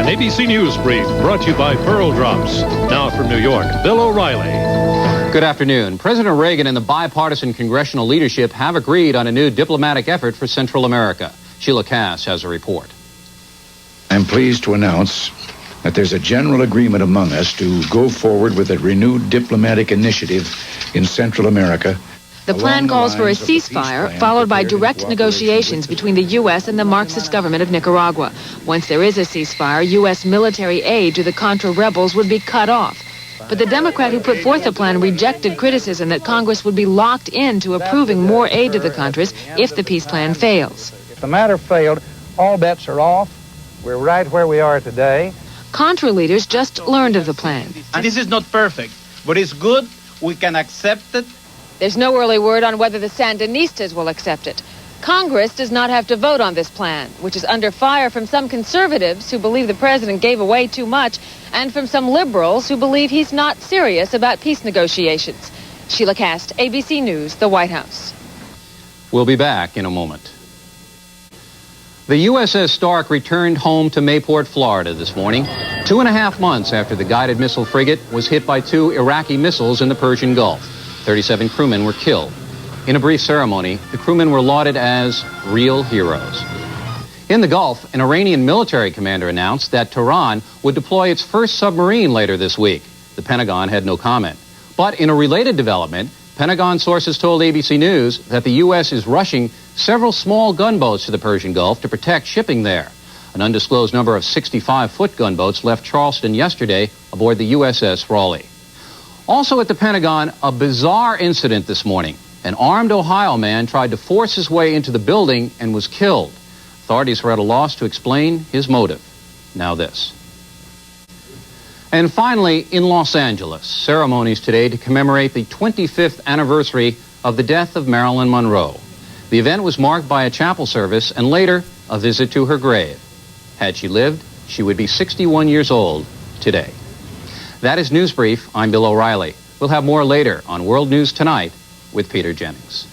ABC News Brief, brought to you by Pearl Drops. Now from New York, Bill O'Reilly. Good afternoon. President Reagan and the bipartisan congressional leadership have agreed on a new diplomatic effort for Central America. Sheila Cass has a report. I'm pleased to announce that there's a general agreement among us to go forward with a renewed diplomatic initiative in Central America. The plan calls for a ceasefire, followed by direct negotiations between the U.S. and the Marxist government of Nicaragua. Once there is a ceasefire, U.S. military aid to the Contra rebels would be cut off. But the Democrat who put forth the plan rejected criticism that Congress would be locked into approving more aid to the Contras if the peace plan fails. If the matter failed, all bets are off. We're right where we are today. Contra leaders just learned of the plan. This is not perfect, but it's good. We can accept it. There's no early word on whether the Sandinistas will accept it. Congress does not have to vote on this plan, which is under fire from some conservatives who believe the president gave away too much, and from some liberals who believe he's not serious about peace negotiations. Sheila Cass, ABC News, the White House. We'll be back in a moment. The USS Stark returned home to Mayport, Florida this morning, 2.5 months after the guided missile frigate was hit by 2 Iraqi missiles in the Persian Gulf. 37 crewmen were killed. In a brief ceremony, the crewmen were lauded as real heroes. In the Gulf, an Iranian military commander announced that Tehran would deploy its first submarine later this week. The Pentagon had no comment. But in a related development, Pentagon sources told ABC News that the U.S. is rushing several small gunboats to the Persian Gulf to protect shipping there. An undisclosed number of 65-foot gunboats left Charleston yesterday aboard the USS Raleigh. Also at the Pentagon, a bizarre incident this morning. An armed Ohio man tried to force his way into the building and was killed. Authorities were at a loss to explain his motive. Now this. And finally, in Los Angeles, ceremonies today to commemorate the 25th anniversary of the death of Marilyn Monroe. The event was marked by a chapel service and later a visit to her grave. Had she lived, she would be 61 years old today. That is News Brief. I'm Bill O'Reilly. We'll have more later on World News Tonight with Peter Jennings.